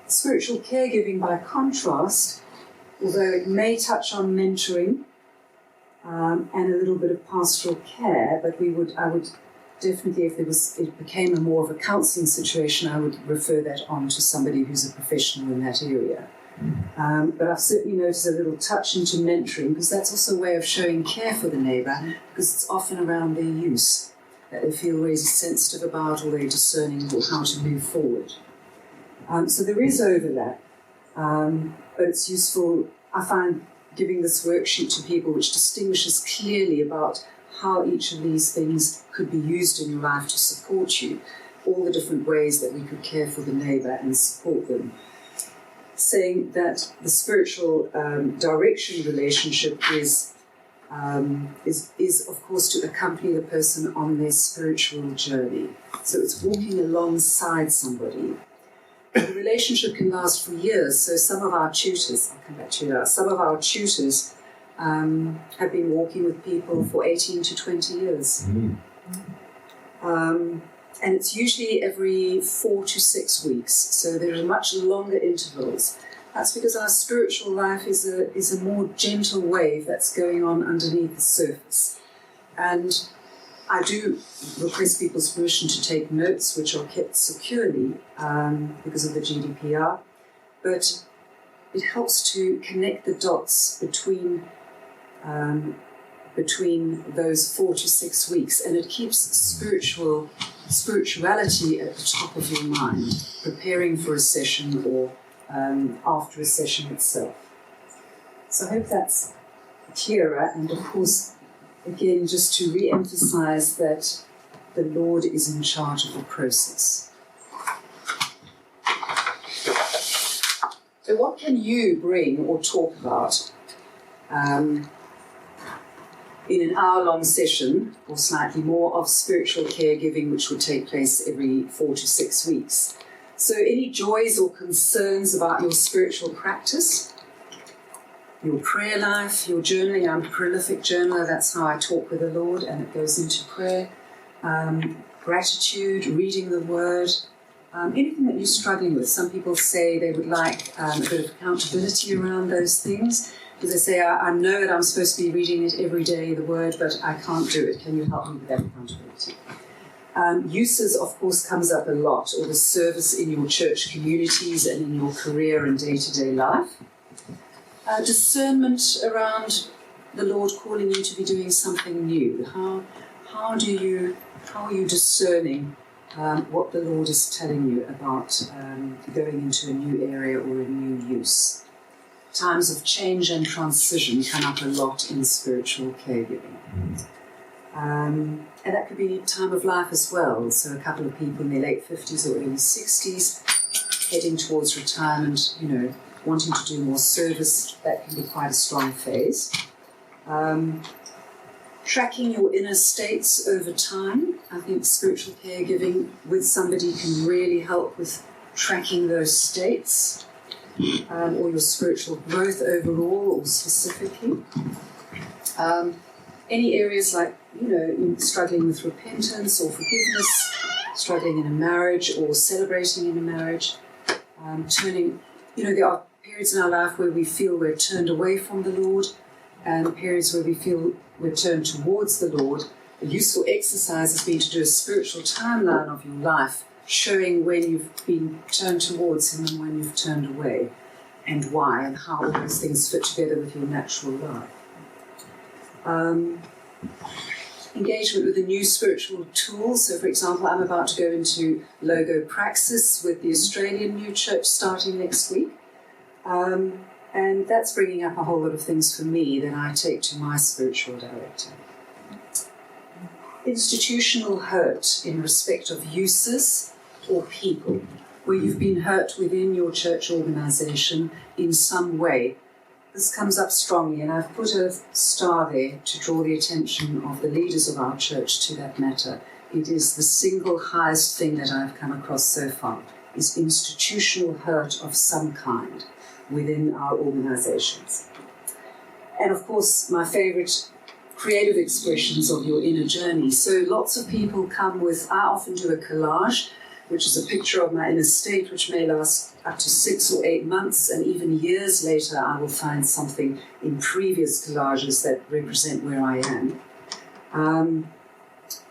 spiritual caregiving, by contrast, although it may touch on mentoring and a little bit of pastoral care, but I would definitely, if it became more of a counselling situation, I would refer that on to somebody who's a professional in that area. But I've certainly noticed a little touch into mentoring, because that's also a way of showing care for the neighbour, because it's often around their use that they feel really sensitive about, or they're discerning how to move forward. So there is overlap, but it's useful, I find, giving this worksheet to people which distinguishes clearly about how each of these things could be used in your life to support you, all the different ways that we could care for the neighbour and support them. Saying that the spiritual direction relationship is of course to accompany the person on their spiritual journey. So it's walking alongside somebody. The relationship can last for years. So some of our tutors, I'll come back to that, some of our tutors have been walking with people for 18 to 20 years. And it's usually every 4 to 6 weeks, so there are much longer intervals. That's because our spiritual life is a more gentle wave that's going on underneath the surface. And I do request people's permission to take notes, which are kept securely because of the GDPR, but it helps to connect the dots between those 4 to 6 weeks, and it keeps spirituality at the top of your mind, preparing for a session or after a session itself. So I hope that's clearer, and of course, again, just to re-emphasize that the Lord is in charge of the process. So what can you bring or talk about in an hour-long session, or slightly more, of spiritual caregiving, which would take place every 4 to 6 weeks? So any joys or concerns about your spiritual practice, your prayer life, your journaling? I'm a prolific journaler, that's how I talk with the Lord, and it goes into prayer. Gratitude, reading the Word, anything that you're struggling with. Some people say they would like a bit of accountability around those things. Because they say, I know that I'm supposed to be reading it every day, the Word, but I can't do it. Can you help me with that accountability? Uses, of course, comes up a lot, or the service in your church communities and in your career and day-to-day life. Discernment around the Lord calling you to be doing something new. How are you discerning what the Lord is telling you about going into a new area or a new use? Times of change and transition come up a lot in spiritual caregiving. And that could be time of life as well. So a couple of people in their late 50s or early 60s heading towards retirement, wanting to do more service, that can be quite a strong phase. Tracking your inner states over time. I think spiritual caregiving with somebody can really help with tracking those states. Or your spiritual growth overall or specifically. Any areas like, struggling with repentance or forgiveness, struggling in a marriage or celebrating in a marriage, there are periods in our life where we feel we're turned away from the Lord, and periods where we feel we're turned towards the Lord. A useful exercise has been to do a spiritual timeline of your life, showing when you've been turned towards Him and when you've turned away, and why, and how all those things fit together with your natural life. Engagement with a new spiritual tool. So, for example, I'm about to go into Logo Praxis with the Australian New Church starting next week. And that's bringing up a whole lot of things for me that I take to my spiritual director. Institutional hurt in respect of uses or people, where you've been hurt within your church organisation in some way. This comes up strongly, and I've put a star there to draw the attention of the leaders of our church to that matter. It is the single highest thing that I've come across so far, is institutional hurt of some kind within our organisations. And of course, my favourite creative expressions of your inner journey. So lots of people come with, I often do a collage, which is a picture of my inner state, which may last up to 6 or 8 months, and even years later I will find something in previous collages that represent where I am.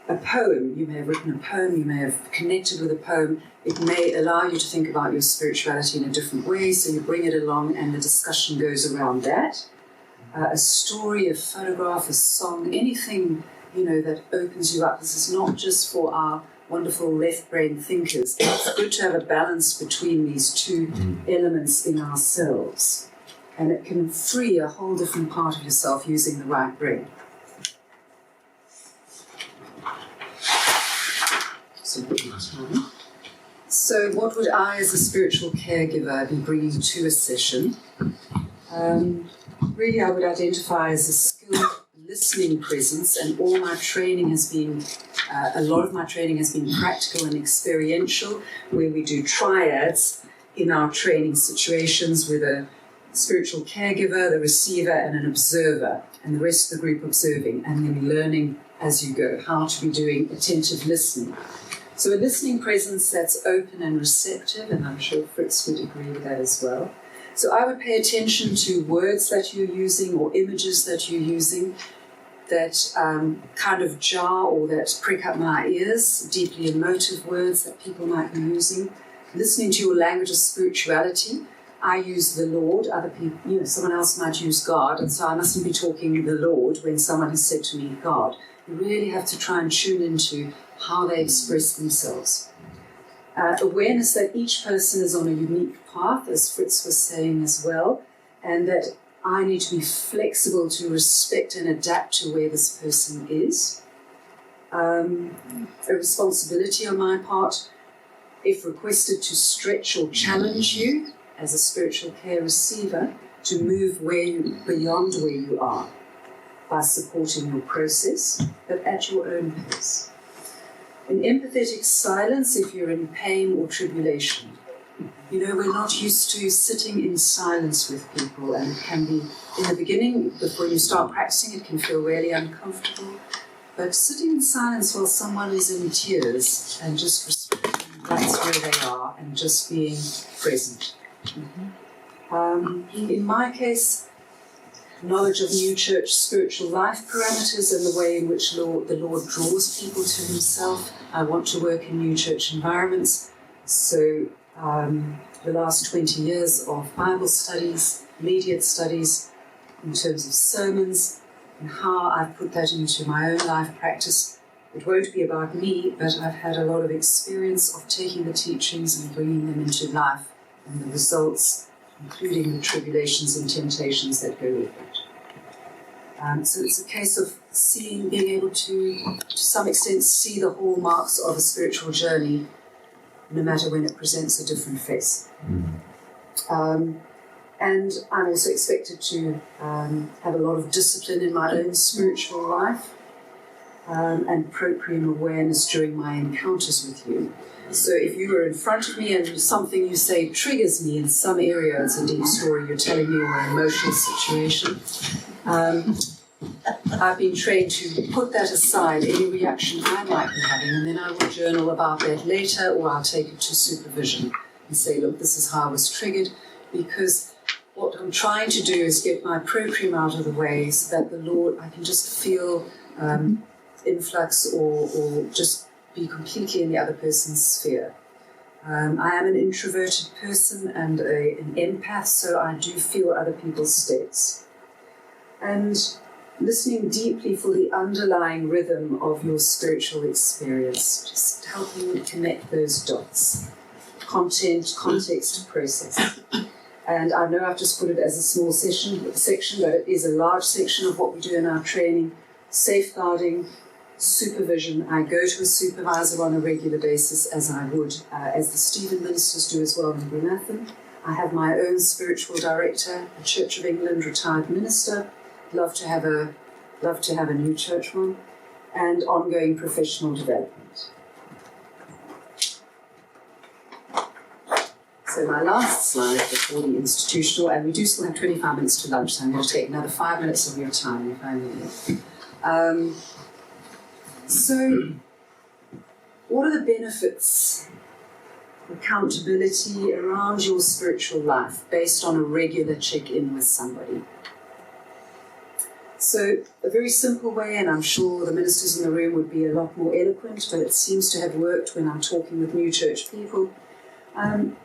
A poem, you may have written a poem, you may have connected with a poem. It may allow you to think about your spirituality in a different way, so you bring it along and the discussion goes around that. A story, a photograph, a song, anything, that opens you up. This is not just for our wonderful left-brain thinkers. It's good to have a balance between these two elements in ourselves. And it can free a whole different part of yourself using the right brain. So what would I, as a spiritual caregiver, be bringing to a session? Really, I would identify as a skilled listening presence, and all my training has been, a lot of my training has been practical and experiential, where we do triads in our training situations with a spiritual caregiver, the receiver, and an observer, and the rest of the group observing, and then learning as you go how to be doing attentive listening. So a listening presence that's open and receptive, and I'm sure Fritz would agree with that as well. So I would pay attention to words that you're using or images that you're using that kind of jar or that prick up my ears, deeply emotive words that people might be using. Listening to your language of spirituality. I use the Lord, other people, someone else might use God, and so I mustn't be talking the Lord when someone has said to me God. You really have to try and tune into how they express themselves. Awareness that each person is on a unique path, as Fritz was saying as well, and that I need to be flexible to respect and adapt to where this person is. A responsibility on my part, if requested, to stretch or challenge you as a spiritual care receiver to move beyond where you are by supporting your process, but at your own pace. An empathetic silence if you're in pain or tribulation. We're not used to sitting in silence with people, and it can be, in the beginning, before you start practicing, it can feel really uncomfortable. But sitting in silence while someone is in tears and just respecting that's where they are and just being present. In my case, knowledge of New Church spiritual life parameters and the way in which the Lord draws people to Himself. I want to work in New Church environments, so the last 20 years of Bible studies, immediate studies, in terms of sermons, and how I've put that into my own life practice. It won't be about me, but I've had a lot of experience of taking the teachings and bringing them into life, and the results, including the tribulations and temptations that go with it. So it's a case of being able to some extent, see the hallmarks of a spiritual journey, no matter when it presents a different face. And I'm also expected to have a lot of discipline in my own spiritual life and proprium awareness during my encounters with you. So if you were in front of me and something you say triggers me in some area, it's a deep story you're telling me or an emotional situation, I've been trained to put that aside, any reaction I might be having, and then I will journal about that later, or I'll take it to supervision and say, look, this is how I was triggered, because what I'm trying to do is get my proprium out of the way so that the Lord, I can just feel influx or just be completely in the other person's sphere. I am an introverted person and an empath, so I do feel other people's states. And listening deeply for the underlying rhythm of your spiritual experience, just helping connect those dots. Content, context, process. And I know I've just put it as a small section, but it is a large section of what we do in our training. Safeguarding, supervision. I go to a supervisor on a regular basis, as I would, as the Stephen ministers do as well in Brynathan. I have my own spiritual director, a Church of England retired minister. Love to have a new church one, and ongoing professional development. So my last slide before the institutional, and we do still have 25 minutes to lunch, so I'm going to take another 5 minutes of your time if I may. So, what are the benefits, accountability around your spiritual life based on a regular check-in with somebody? So, a very simple way, and I'm sure the ministers in the room would be a lot more eloquent, but it seems to have worked when I'm talking with new church people,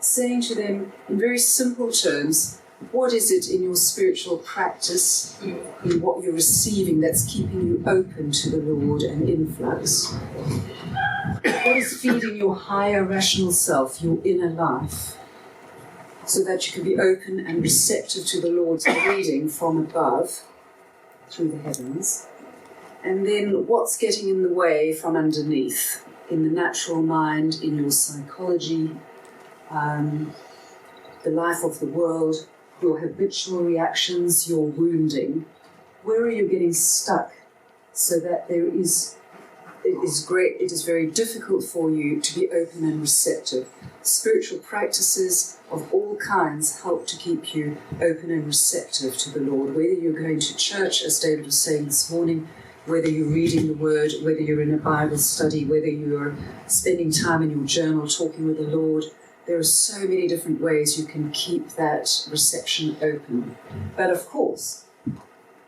saying to them in very simple terms, what is it in your spiritual practice, in what you're receiving, that's keeping you open to the Lord and influx? What is feeding your higher rational self, your inner life, so that you can be open and receptive to the Lord's leading from above, through the heavens? And then what's getting in the way from underneath, in the natural mind, in your psychology, the life of the world, your habitual reactions, your wounding? Where are you getting stuck so that it is very difficult for you to be open and receptive? Spiritual practices of all kinds help to keep you open and receptive to the Lord. Whether you're going to church, as David was saying this morning, whether you're reading the Word, whether you're in a Bible study, whether you're spending time in your journal talking with the Lord, there are so many different ways you can keep that reception open. But of course,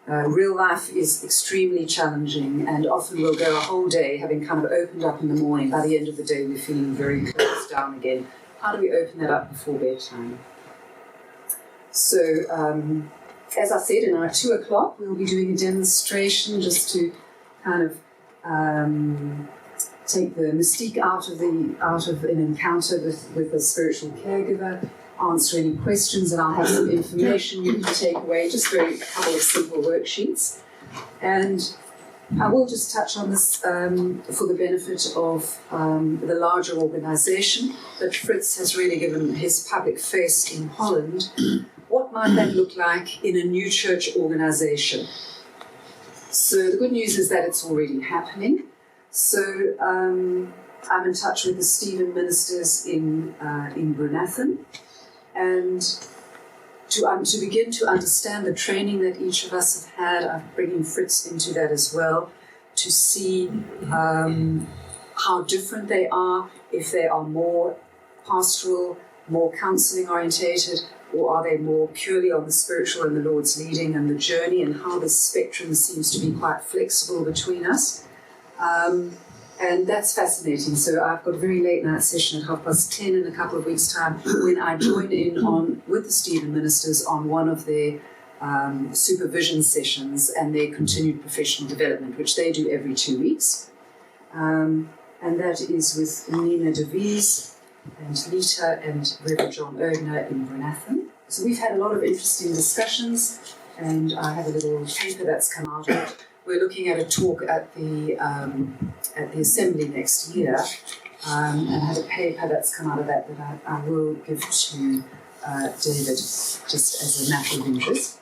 real life is extremely challenging, and often we'll go a whole day having kind of opened up in the morning. By the end of the day, we're feeling very closed down again. How do we open that up before bedtime? So, as I said, in our 2 o'clock, we'll be doing a demonstration just to kind of take the mystique out of an encounter with a spiritual caregiver, answer any questions, and I'll have some information you can take away, just a couple of simple worksheets. And I will just touch on this for the benefit of the larger organisation, but Fritz has really given his public face in Holland. What might that look like in a new church organisation? So the good news is that it's already happening. So I'm in touch with the Stephen ministers in Brunathan, and to begin to understand the training that each of us have had, I'm bringing Fritz into that as well, to see how different they are, if they are more pastoral, more counselling orientated, or are they more purely on the spiritual and the Lord's leading and the journey, and how the spectrum seems to be quite flexible between us. And that's fascinating. So I've got a very late night session at 10:30 in a couple of weeks' time, when I join in with the Stephen ministers on one of their supervision sessions and their continued professional development, which they do every 2 weeks. And that is with Nina De Vries and Lita and Reverend John Erdner in Brunathan. So we've had a lot of interesting discussions, and I have a little paper that's come out of it. We're looking at a talk at the assembly next year, and have a paper that's come out of that I will give to David, just as a matter of interest.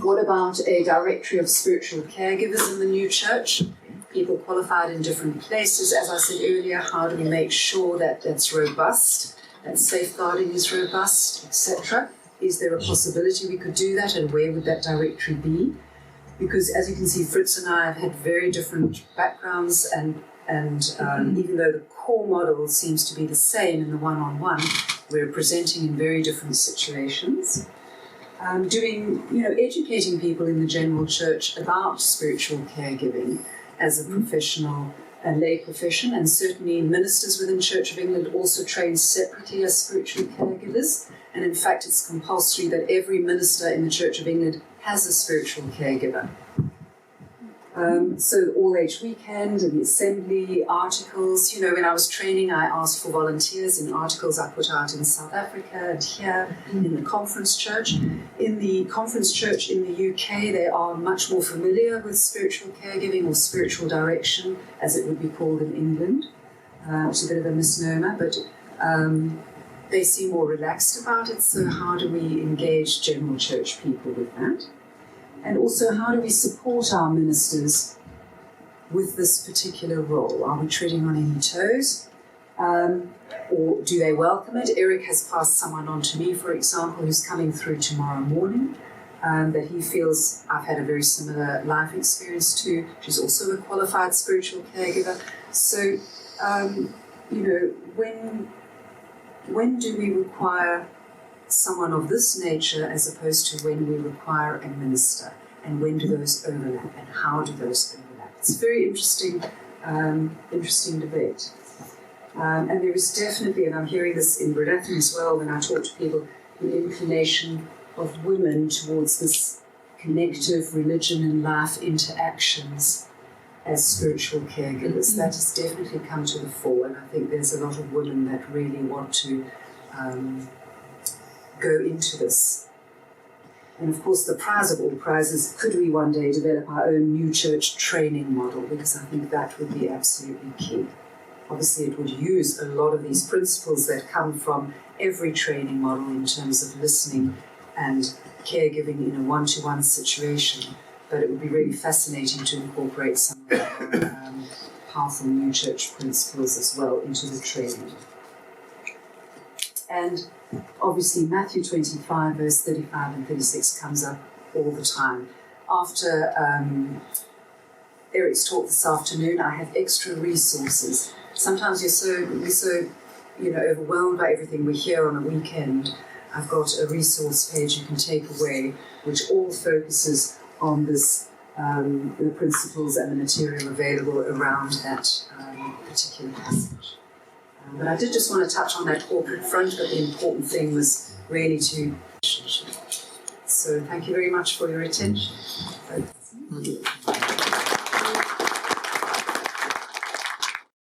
What about a directory of spiritual caregivers in the new church? People qualified in different places. As I said earlier, how do we make sure that that's robust, that safeguarding is robust, etc.? Is there a possibility we could do that, and where would that directory be? Because as you can see, Fritz and I have had very different backgrounds, and even though the core model seems to be the same in the one-on-one, we're presenting in very different situations. Educating people in the general church about spiritual caregiving as a professional and lay profession, and certainly ministers within Church of England also train separately as spiritual caregivers. And in fact, it's compulsory that every minister in the Church of England has a spiritual caregiver. So the all-age weekend and the assembly articles. When I was training, I asked for volunteers in articles I put out in South Africa and here in the conference church. In the conference church in the UK, they are much more familiar with spiritual caregiving, or spiritual direction, as it would be called in England. It's a bit of a misnomer, but they seem more relaxed about it. So how do we engage general church people with that? And also, how do we support our ministers with this particular role? Are we treading on any toes? Or do they welcome it? Eric has passed someone on to me, for example, who's coming through tomorrow morning. that he feels I've had a very similar life experience to. She's also a qualified spiritual caregiver. So, when do we require someone of this nature as opposed to when we require a minister? And when do those overlap? And how do those overlap? It's a very interesting debate. And there is definitely, and I'm hearing this in Brenathan as well when I talk to people, an inclination of women towards this connective religion and life interactions as spiritual caregivers. That has definitely come to the fore, and I think there's a lot of women that really want to go into this. And of course, the prize of all prizes, could we one day develop our own new church training model? Because I think that would be absolutely key. Obviously, it would use a lot of these principles that come from every training model in terms of listening and caregiving in a one-to-one situation. But it would be really fascinating to incorporate some of our powerful new church principles as well into the training. And obviously, Matthew 25, verse 35 and 36 comes up all the time. After Eric's talk this afternoon, I have extra resources. Sometimes we're so overwhelmed by everything we hear on a weekend. I've got a resource page you can take away, which all focuses on this, the principles and the material available around that particular passage. But I did just want to touch on that corporate front, but the important thing was really to relationship. So thank you very much for your attention.